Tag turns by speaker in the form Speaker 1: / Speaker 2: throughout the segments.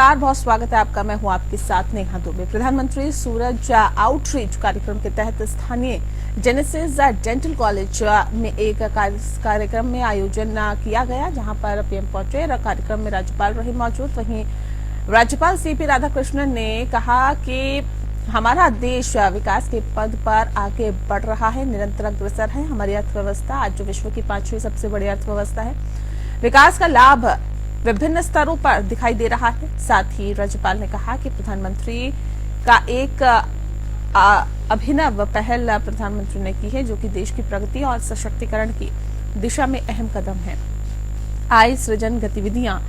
Speaker 1: नमस्कार, बहुत स्वागत है आपका। मैं हूं आपके साथ नेहा दुबे। प्रधानमंत्री सूरज आउटरीच कार्यक्रम के तहत स्थानीय जेनेसिस डेंटल कॉलेज में एक कार्यक्रम में आयोजन किया गया, जहां पर पीएम पहुंचे। कार्यक्रम में राज्यपाल रहे मौजूद। वहीं राज्यपाल सीपी राधाकृष्णन ने कहा कि हमारा देश विकास के पद पर आगे बढ़ रहा है, निरंतर अग्रसर है। हमारी अर्थव्यवस्था आज जो विश्व की 5वीं सबसे बड़ी अर्थव्यवस्था है। विकास का लाभ विभिन्न स्तरों पर दिखाई दे रहा है। साथ ही राज्यपाल ने कहा कि प्रधानमंत्री का एक अभिनव पहल प्रधानमंत्री ने की है, जो कि देश की प्रगति और सशक्तिकरण की दिशा में अहम कदम है। आय सृजन गतिविधियां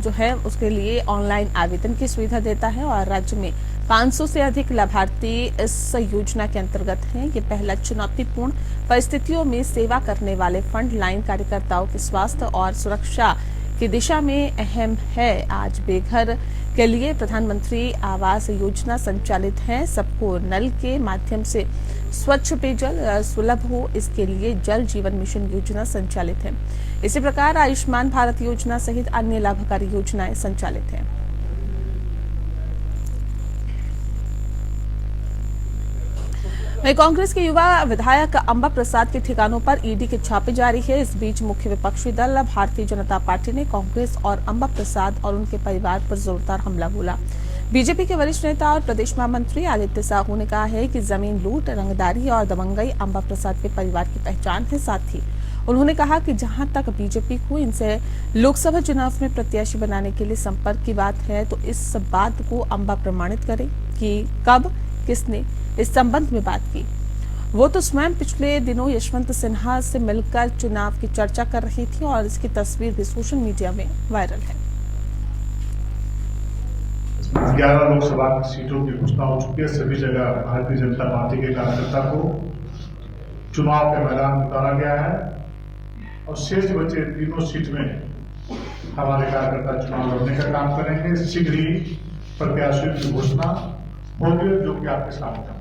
Speaker 1: जो है उसके लिए ऑनलाइन आवेदन की सुविधा देता है और राज्य में 500 से अधिक लाभार्थी इस योजना के अंतर्गत हैं। ये पहला चुनौतीपूर्ण परिस्थितियों में सेवा करने वाले फ्रंट लाइन कार्यकर्ताओं के स्वास्थ्य और सुरक्षा की दिशा में अहम है। आज बेघर के लिए प्रधानमंत्री आवास योजना संचालित है। सबको नल के माध्यम से स्वच्छ पेयजल सुलभ हो, इसके लिए जल जीवन मिशन योजना संचालित है। इसी प्रकार आयुष्मान भारत योजना सहित अन्य लाभकारी योजनाएं संचालित हैं। वहीं कांग्रेस के युवा विधायक अंबा प्रसाद के ठिकानों पर ईडी के छापे जारी है। इस बीच मुख्य विपक्षी दल भारतीय जनता पार्टी ने कांग्रेस और अंबा प्रसाद और उनके परिवार पर जोरदार हमला बोला। बीजेपी के वरिष्ठ नेता और प्रदेश महामंत्री आदित्य साहू ने कहा है कि जमीन लूट, रंगदारी और दबंगई अंबा प्रसाद के परिवार की पहचान है। साथ ही उन्होंने कहा कि जहां तक बीजेपी को इनसे लोकसभा चुनाव में प्रत्याशी बनाने के लिए संपर्क की बात है, तो इस बात को अंबा प्रमाणित करें कि कब किसने इस संबंध में बात की। वो तो स्वयं पिछले दिनों यशवंत सिन्हा से मिलकर चुनाव की चर्चा कर रही थी और इसकी तस्वीर भी सोशल मीडिया में वायरल है।
Speaker 2: 11 लोकसभा सीटों की घोषणा हो चुकी है। सभी जगह भारतीय जनता पार्टी के कार्यकर्ता को चुनाव के मैदान में उतारा गया है और शेष बचे तीनों सीट में हमारे कार्यकर्ता चुनाव लड़ने का काम करेंगे। शीघ्र ही प्रत्याशियों की घोषणा होगी, जो कि आपके सामने।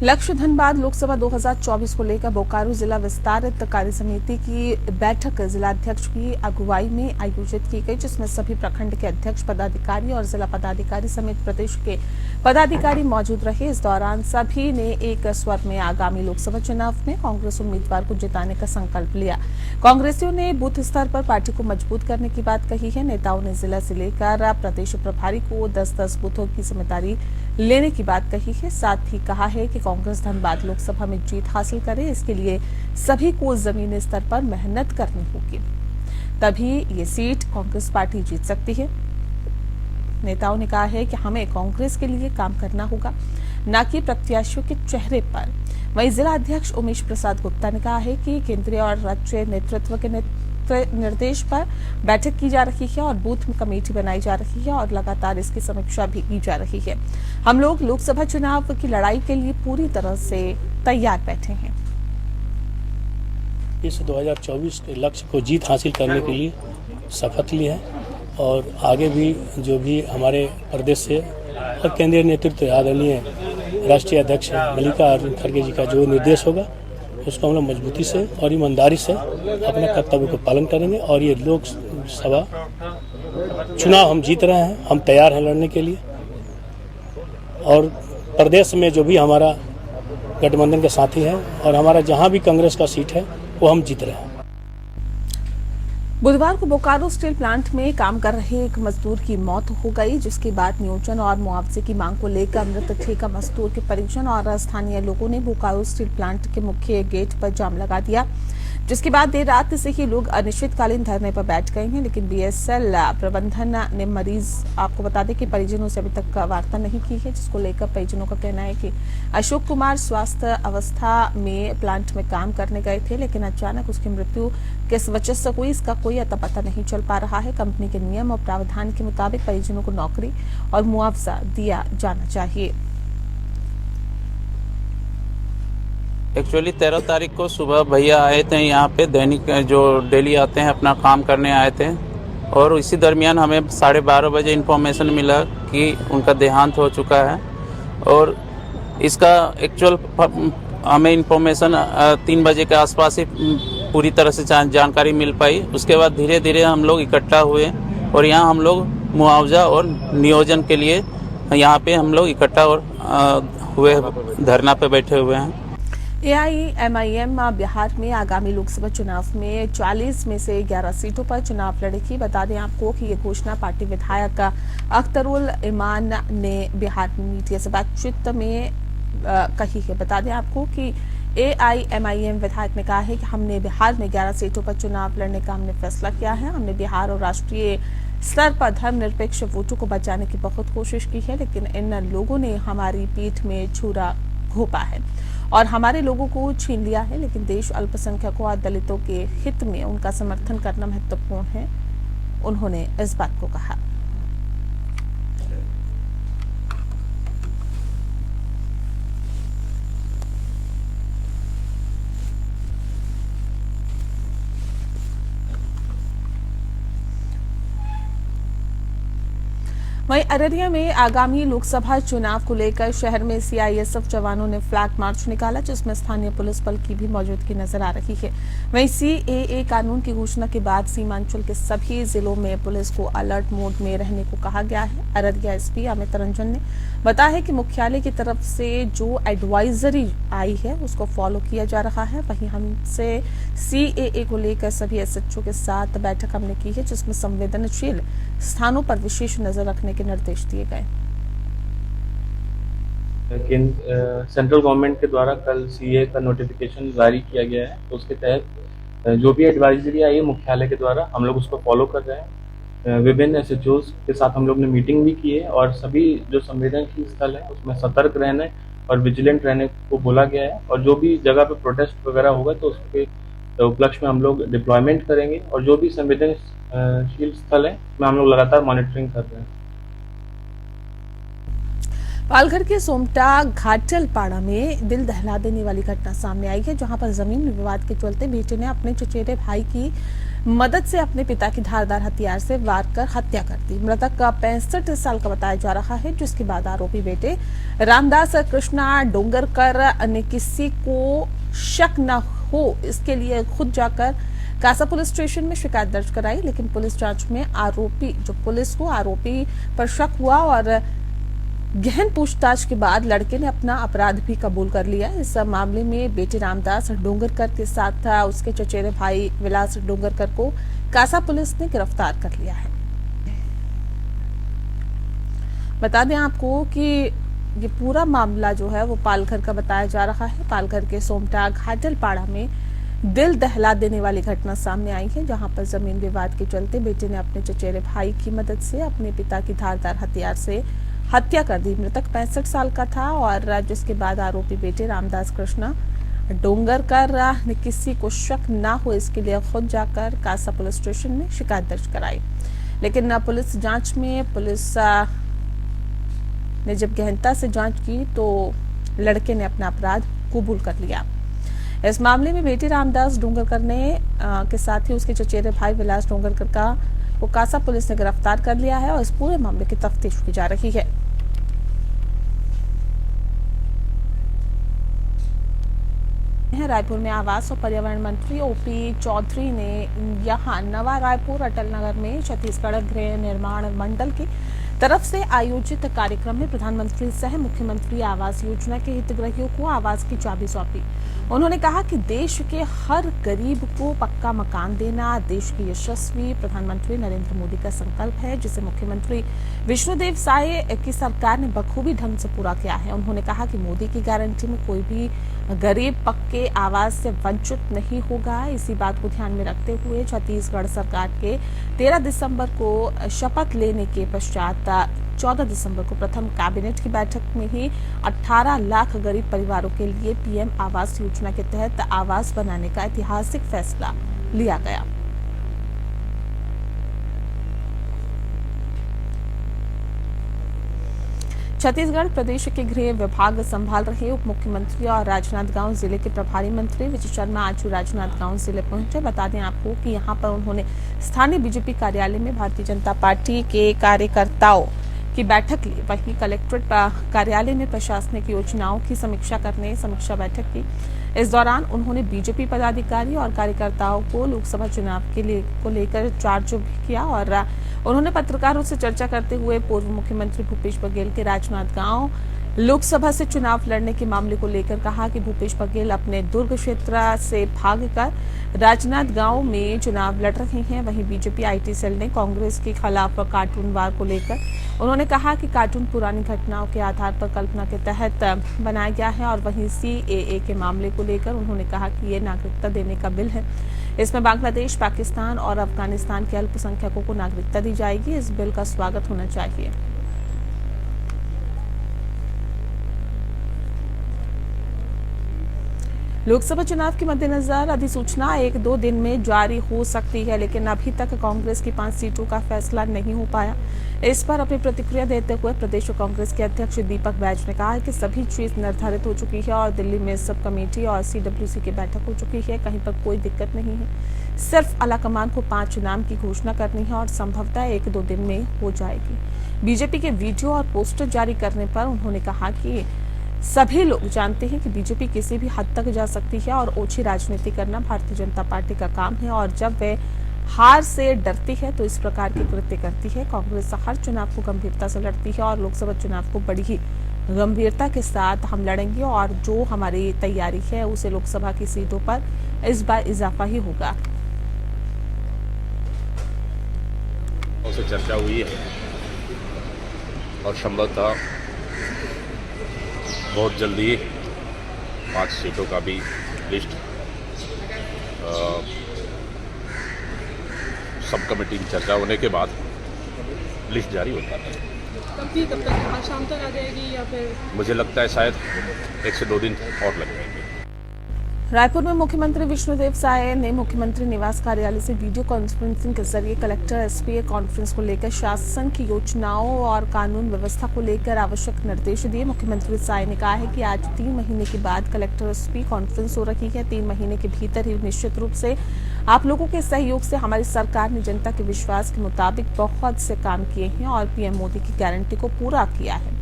Speaker 1: लक्ष्य धनबाद लोकसभा 2024 को लेकर बोकारो जिला विस्तारित कार्य समिति की बैठक जिलाध्यक्ष की अगुवाई में आयोजित की गई, जिसमें सभी प्रखंड के अध्यक्ष, पदाधिकारी और जिला पदाधिकारी समेत प्रदेश के पदाधिकारी मौजूद रहे। इस दौरान सभी ने एक स्वर में आगामी लोकसभा चुनाव में कांग्रेस उम्मीदवार को जिताने का संकल्प लिया। कांग्रेसियों ने बूथ स्तर पर पार्टी को मजबूत करने की बात कही है। नेताओं ने जिला से लेकर प्रदेश प्रभारी को 10-10 बूथों की जिम्मेदारी लेने की बात कही है। साथ ही कहा है कि कांग्रेस धनबाद लोकसभा में जीत हासिल करे, इसके लिए सभी को जमीनी स्तर पर मेहनत करनी होगी, तभी ये सीट कांग्रेस पार्टी जीत सकती है। नेताओं ने कहा है कि हमें कांग्रेस के लिए काम करना होगा, न कि प्रत्याशियों के चेहरे पर। वहीं जिला अध्यक्ष उमेश प्रसाद गुप्ता ने कहा है कि केंद्रीय और राज्य नेतृत्व के निर्देश पर बैठक की जा रही है और बूथ में कमेटी बनाई जा रही है और लगातार इसकी समीक्षा भी की जा रही है। हम लोग लोकसभा चुनाव की लड़ाई के लिए पूरी तरह से तैयार बैठे हैं।
Speaker 3: इस 2024 के लक्ष्य को जीत हासिल करने के लिए शपथ ली है और आगे भी जो भी हमारे प्रदेश से और केंद्रीय नेतृत्व आदरणीय राष्ट्रीय अध्यक्ष मल्लिकार्जुन खड़गे जी का जो निर्देश होगा, उसको हम लोग मजबूती से और ईमानदारी से अपने कर्तव्य को पालन करेंगे और ये लोकसभा चुनाव हम जीत रहे हैं। हम तैयार हैं लड़ने के लिए और प्रदेश में जो भी हमारा गठबंधन के साथी हैं और हमारा जहां भी कांग्रेस का सीट है वो हम जीत रहे हैं।
Speaker 1: बुधवार को बोकारो स्टील प्लांट में काम कर रहे एक मजदूर की मौत हो गई, जिसके बाद नियोजन और मुआवजे की मांग को लेकर मृत ठेका मजदूर के परिजन और स्थानीय लोगों ने बोकारो स्टील प्लांट के मुख्य गेट पर जाम लगा दिया, जिसके बाद देर रात से ही लोग अनिश्चितकालीन धरने पर बैठ गए हैं। लेकिन बीएसएल प्रबंधन ने आपको बता दें कि परिजनों से अभी तक वार्ता नहीं की है, जिसको लेकर परिजनों का कहना है कि अशोक कुमार स्वास्थ्य अवस्था में प्लांट में काम करने गए थे, लेकिन अचानक उसकी मृत्यु किस वजह से हुई, इसका कोई अता पता नहीं चल पा रहा है। कंपनी के नियम और प्रावधान के मुताबिक परिजनों को नौकरी और मुआवजा दिया जाना चाहिए।
Speaker 4: एक्चुअली 13 तारीख को सुबह भैया आए थे यहाँ पे, दैनिक जो डेली आते हैं अपना काम करने आए थे और इसी दरमियान हमें 12:30 बजे इन्फॉर्मेशन मिला कि उनका देहांत हो चुका है और इसका एक्चुअल हमें इन्फॉर्मेशन 3 बजे के आसपास ही पूरी तरह से जानकारी मिल पाई। उसके बाद धीरे धीरे हम लोग इकट्ठा हुए और यहाँ हम लोग मुआवजा और नियोजन के लिए यहाँ पे हम लोग इकट्ठा और हुए धरना पे बैठे हुए हैं।
Speaker 1: AIMIM बिहार में आगामी लोकसभा चुनाव में 40 में से 11 सीटों पर चुनाव लड़ेगी। बता दें आपको कि ये घोषणा पार्टी विधायक अख्तरुल इमान ने बिहार में मीडिया से बातचीत में कही है। बता दें आपको कि AIMIM विधायक ने कहा है कि हमने बिहार में 11 सीटों पर चुनाव लड़ने का हमने फैसला किया है। हमने बिहार और राष्ट्रीय स्तर पर धर्मनिरपेक्ष वोटों को बचाने की बहुत कोशिश की है, लेकिन इन लोगों ने हमारी पीठ में छुरा घोंपा है और हमारे लोगों को छीन लिया है। लेकिन देश अल्पसंख्यकों और दलितों के हित में उनका समर्थन करना महत्वपूर्ण है, उन्होंने इस बात को कहा। वहीं अररिया में आगामी लोकसभा चुनाव को लेकर शहर में CISF जवानों ने फ्लैग मार्च निकाला, जिसमें स्थानीय पुलिस बल की भी मौजूदगी नजर आ रही है। वहीं CAA कानून की घोषणा के बाद सीमांचल के सभी जिलों में पुलिस को अलर्ट मोड में रहने को कहा गया है। अररिया SP अमित रंजन ने बताया है कि मुख्यालय की तरफ से जो एडवाइजरी आई है उसको फॉलो किया जा रहा है। वहीं हमसे CAA को लेकर सभी SHO के साथ बैठक हमने की है, जिसमें संवेदनशील स्थानों पर विशेष नजर रखने के निर्देश दिए गए।
Speaker 5: सेंट्रल गवर्नमेंट के द्वारा कल CAA का नोटिफिकेशन जारी किया गया है, तो उसके तहत जो भी एडवाइजरी आई है मुख्यालय के द्वारा हम लोग उसको फॉलो कर रहे हैं। विभिन्न SHOs के साथ हम लोग ने मीटिंग भी की है और सभी जो संवेदनशील स्थल है उसमें सतर्क रहने और विजिलेंट रहने को बोला गया है। और जो भी जगह पे प्रोटेस्ट वगैरह होगा तो उसके उपलक्ष्य में हम लोग डिप्लॉयमेंट करेंगे और जो भी संवेदनशील स्थल है उसमें हम लोग लगातार मॉनिटरिंग कर रहे हैं।
Speaker 1: पालघर के सोमटा घाटलपाड़ा में दिल दहला देने वाली घटना सामने आई है, जहां पर जमीन विवाद के चलते बेटे ने अपने चचेरे भाई की मदद से अपने पिता की धारदार हथियार से वार कर हत्या कर दी। मृतक का 65 साल का बताया जा रहा है, जिसके बाद आरोपी बेटे रामदास कृष्णा डोंगरकर ने किसी को शक न हो इसके लिए खुद जाकर कासा पुलिस स्टेशन में शिकायत दर्ज कराई। लेकिन पुलिस जांच में पुलिस को आरोपी पर शक हुआ और गहन पूछताछ के बाद लड़के ने अपना अपराध भी कबूल कर लिया। इस मामले में बेटे रामदास डोंगरकर के साथ उसके चचेरे भाई विलास डोंगरकर को कासा पुलिस ने गिरफ्तार कर लिया है। बता दें आपको कि ये पूरा मामला जो है वो पालघर का बताया जा रहा है। पालघर के सोमटा घाटलपाड़ा में दिल दहला देने वाली घटना सामने आई है, जहां पर जमीन विवाद के चलते बेटे ने अपने चचेरे भाई की मदद से अपने पिता की धारदार हथियार से हत्या कर दी। मृतक 65 साल का था और जिसके बाद आरोपी बेटे रामदास कृष्णा डोंगरकर ने किसी को शक ना हो इसके लिए खुद जाकर कासा पुलिस स्टेशन में शिकायत दर्ज कराई। लेकिन पुलिस जांच में पुलिस ने जब गहनता से जांच की तो लड़के ने अपना अपराध कबूल कर लिया। इस मामले में बेटे रामदास डोंगरकर ने के साथ ही उसके चचेरे भाई विलास डोंगरकर का को कासा पुलिस ने गिरफ्तार कर लिया है और इस पूरे मामले की तफ्तीश की जा रही है। रायपुर में आवास और पर्यावरण मंत्री OP चौधरी ने यहां नवा रायपुर अटल नगर में छत्तीसगढ़ गृह निर्माण मंडल की तरफ से आयोजित कार्यक्रम में प्रधानमंत्री सह मुख्यमंत्री आवास योजना के हितग्राहियों को आवास की चाबी सौंपी। उन्होंने कहा कि देश के हर गरीब को पक्का मकान देना देश की यशस्वी प्रधानमंत्री नरेंद्र मोदी का संकल्प है, जिसे मुख्यमंत्री विष्णुदेव साय की सरकार ने बखूबी ढंग से पूरा किया है। उन्होंने कहा कि मोदी की गारंटी में कोई भी गरीब पक्के आवास से वंचित नहीं होगा। इसी बात को ध्यान में रखते हुए छत्तीसगढ़ सरकार के 13 दिसंबर को शपथ लेने के पश्चात 14 दिसंबर को प्रथम कैबिनेट की बैठक में ही 18 लाख गरीब परिवारों के लिए PM आवास योजना के तहत आवास बनाने का ऐतिहासिक फैसला लिया गया। छत्तीसगढ़ प्रदेश के गृह विभाग संभाल रहे उप मुख्यमंत्री और राजनांदगांव जिले के प्रभारी मंत्री विजय शर्मा आज राजनांदगांव जिले पहुंचे। बता दें आपको कि यहां पर उन्होंने स्थानीय बीजेपी कार्यालय में भारतीय जनता पार्टी के कार्यकर्ताओं की बैठक ली। वहीं कलेक्ट्रेट कार्यालय में प्रशासनिक योजनाओं की समीक्षा बैठक की। इस दौरान उन्होंने बीजेपी पदाधिकारी और कार्यकर्ताओं को लोकसभा चुनाव को लेकर चार्ज भी किया और उन्होंने पत्रकारों से चर्चा करते हुए पूर्व मुख्यमंत्री भूपेश बघेल के राजनांदगांव लोकसभा से चुनाव लड़ने के मामले को लेकर कहा कि भूपेश बघेल अपने दुर्ग क्षेत्र से भागकर राजनांदगांव में चुनाव लड़ रहे हैं। वहीं बीजेपी आईटी सेल ने कांग्रेस के खिलाफ कार्टून वार को लेकर उन्होंने कहा कि कार्टून पुरानी घटनाओं के आधार पर कल्पना के तहत बनाया गया है। और वहीं सीएए के मामले को लेकर उन्होंने कहा कि ये नागरिकता देने का बिल है, इसमें बांग्लादेश, पाकिस्तान और अफगानिस्तान के अल्पसंख्यकों को नागरिकता दी जाएगी। इस बिल का स्वागत होना चाहिए। लोकसभा चुनाव के मद्देनजर अधिसूचना 1-2 दिन में जारी हो सकती है, लेकिन अभी तक कांग्रेस की 5 सीटों का फैसला नहीं हो पाया। इस पर अपनी प्रतिक्रिया देते हुए प्रदेश कांग्रेस के अध्यक्ष दीपक बैज ने कहा कि सभी चीज निर्धारित हो चुकी है और दिल्ली में सब कमेटी और सीडब्ल्यूसी की बैठक हो चुकी है। कहीं पर कोई दिक्कत नहीं है। सिर्फ आलाकमान को 5 नाम की घोषणा करनी है और संभवतः 1-2 दिन में हो जाएगी। बीजेपी के वीडियो और पोस्टर जारी करने पर उन्होंने कहा कि सभी लोग जानते हैं कि बीजेपी किसी भी हद तक जा सकती है और ओछी राजनीति करना भारतीय जनता पार्टी का काम है और जब वे हार से डरती है तो इस प्रकार के कृत्य करती है। कांग्रेस हर चुनाव को गंभीरता से लड़ती है और लोकसभा चुनाव को बड़ी ही गंभीरता के साथ हम लड़ेंगे और जो हमारी तैयारी है उसे लोकसभा की सीटों पर इस बार इजाफा ही होगा।
Speaker 6: से चर्चा हुई है और संभवतः बहुत जल्दी 5 सीटों का भी लिस्ट सब कमेटी की चर्चा होने के बाद लिस्ट जारी होता है।
Speaker 7: कब तक आज शाम तक आ जाएगी या फिर?
Speaker 6: मुझे लगता है शायद 1 से 2 दिन और लग जाएंगे।
Speaker 1: रायपुर में मुख्यमंत्री विष्णुदेव साय ने मुख्यमंत्री निवास कार्यालय से वीडियो कॉन्फ्रेंसिंग के जरिए कलेक्टर एसपीए कॉन्फ्रेंस को लेकर शासन की योजनाओं और कानून व्यवस्था को लेकर आवश्यक निर्देश दिए। मुख्यमंत्री साय ने कहा है कि आज 3 महीने के बाद कलेक्टर एसपी कॉन्फ्रेंस हो रही है। 3 महीने के भीतर ही निश्चित रूप से आप लोगों के सहयोग से हमारी सरकार ने जनता के विश्वास के मुताबिक बहुत से काम किए हैं और पीएम मोदी की गारंटी को पूरा किया है।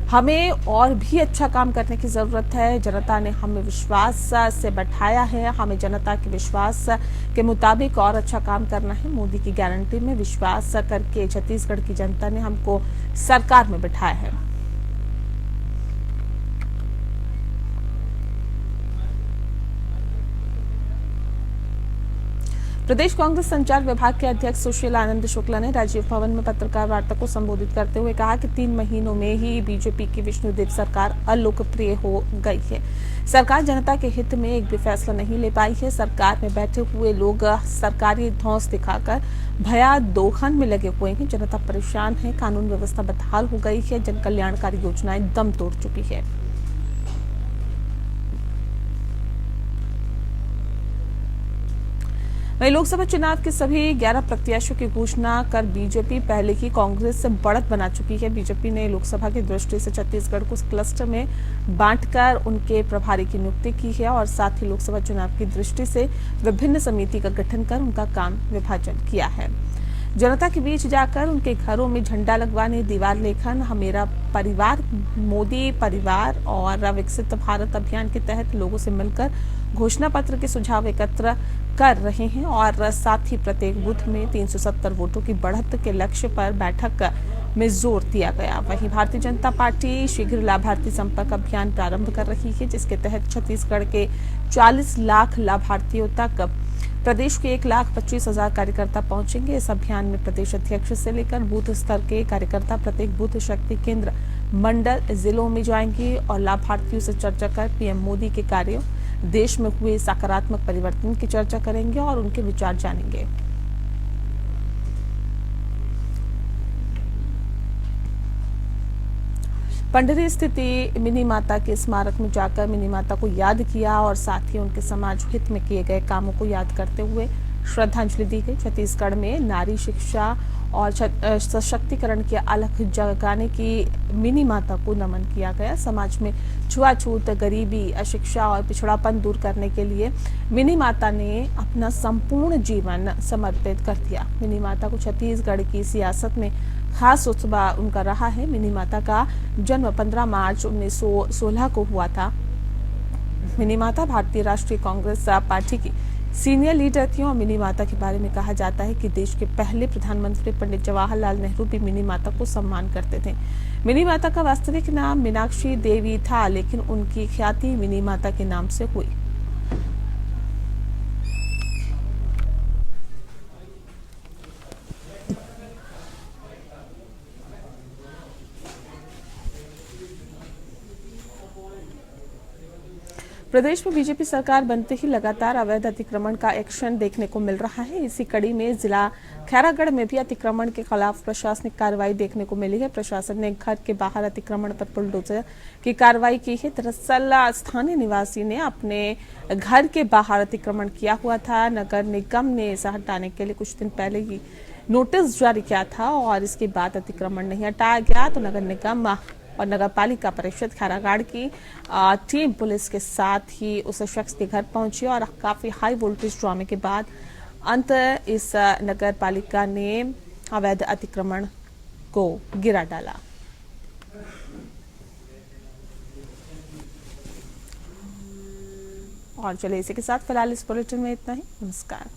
Speaker 1: हमें और भी अच्छा काम करने की जरूरत है। जनता ने हमें विश्वास से बैठाया है, हमें जनता के विश्वास के मुताबिक और अच्छा काम करना है। मोदी की गारंटी में विश्वास करके छत्तीसगढ़ की जनता ने हमको सरकार में बैठाया है। प्रदेश कांग्रेस संचार विभाग के अध्यक्ष सुशील आनंद शुक्ला ने राजीव भवन में पत्रकार वार्ता को संबोधित करते हुए कहा कि 3 महीनों में ही बीजेपी की विष्णुदेव सरकार अलोकप्रिय हो गई है। सरकार जनता के हित में एक भी फैसला नहीं ले पाई है। सरकार में बैठे हुए लोग सरकारी धौंस दिखाकर भया दोहन में लगे हुए हैं। जनता परेशान है, कानून व्यवस्था बदहाल हो गई है, जन कल्याणकारी योजनाएं दम तोड़ चुकी है। वहीं लोकसभा चुनाव के सभी 11 प्रत्याशियों की घोषणा कर बीजेपी पहले ही कांग्रेस से बढ़त बना चुकी है। बीजेपी ने लोकसभा की दृष्टि से छत्तीसगढ़ को क्लस्टर में बांटकर उनके प्रभारी की नियुक्ति की है और साथ ही लोकसभा चुनाव की दृष्टि से विभिन्न समिति का गठन कर उनका काम विभाजन किया है। जनता के बीच जाकर उनके घरों में झंडा लगवाने, दीवार लेखन, मेरा परिवार, मोदी परिवार और विकसित भारत अभियान के तहत लोगों से मिलकर घोषणा पत्र के सुझाव एकत्र कर रहे हैं और साथ ही प्रत्येक बूथ में 370 वोटों की बढ़त के लक्ष्य पर बैठक में जोर दिया गया। वहीं भारतीय जनता पार्टी शीघ्र लाभार्थी संपर्क अभियान प्रारंभ कर रही है, जिसके तहत छत्तीसगढ़ के 40 लाख लाभार्थियों तक प्रदेश के 1,25,000 कार्यकर्ता पहुंचेंगे। इस अभियान में प्रदेश अध्यक्ष से लेकर बूथ स्तर के कार्यकर्ता प्रत्येक बूथ शक्ति केंद्र, मंडल, जिलों में जाएंगे और लाभार्थियों से चर्चा कर पीएम मोदी के कार्यों, देश में हुए सकारात्मक परिवर्तन की चर्चा करेंगे और उनके विचार जानेंगे। पंडरी स्थित मिनी माता के स्मारक में जाकर मिनी माता को याद किया और साथ ही उनके समाज हित में किए गए कामों को याद करते हुए श्रद्धांजलि दी गई। छत्तीसगढ़ में नारी शिक्षा और सशक्तिकरण के अलख जगाने की मिनी माता को नमन किया गया। समाज में छुआछूत, गरीबी, अशिक्षा और पिछड़ापन दूर करने के लिए मिनी माता ने अपना संपूर्ण जीवन समर्पित कर दिया। मिनी माता को छत्तीसगढ़ की सियासत में खास रुतबा उनका रहा है। मिनी माता का जन्म 15 मार्च 1916 को हुआ था। मिनी माता भारतीय राष्ट्रीय कांग्रेस पार्टी की सीनियर लीडर थी और मिनी माता के बारे में कहा जाता है कि देश के पहले प्रधानमंत्री पंडित जवाहरलाल नेहरू भी मिनी माता को सम्मान करते थे। मिनी माता का वास्तविक नाम मीनाक्षी देवी था, लेकिन उनकी ख्याति मिनी माता के नाम से हुई। प्रदेश में बीजेपी सरकार बनते ही लगातार अवैध अतिक्रमण का एक्शन देखने को मिल रहा है। इसी कड़ी में जिला खैरागढ़ में भी अतिक्रमण के खिलाफ प्रशासनिक कार्रवाई देखने को मिली है। प्रशासन ने घर के बाहर अतिक्रमण पर बुलडोजर की कार्रवाई की है। दरअसल स्थानीय निवासी ने अपने घर के बाहर अतिक्रमण किया हुआ था। नगर निगम ने इसे हटाने के लिए कुछ दिन पहले ही नोटिस जारी किया था और इसके बाद अतिक्रमण नहीं हटाया गया तो नगर निगम और नगर पालिका परिषद खैरागढ़ की टीम पुलिस के साथ ही उस शख्स के घर पहुंची और काफी हाई वोल्टेज ड्रामे के बाद अंत इस नगर पालिका ने अवैध अतिक्रमण को गिरा डाला। और चलिए इसी के साथ फिलहाल इस बुलेटिन में इतना ही। नमस्कार।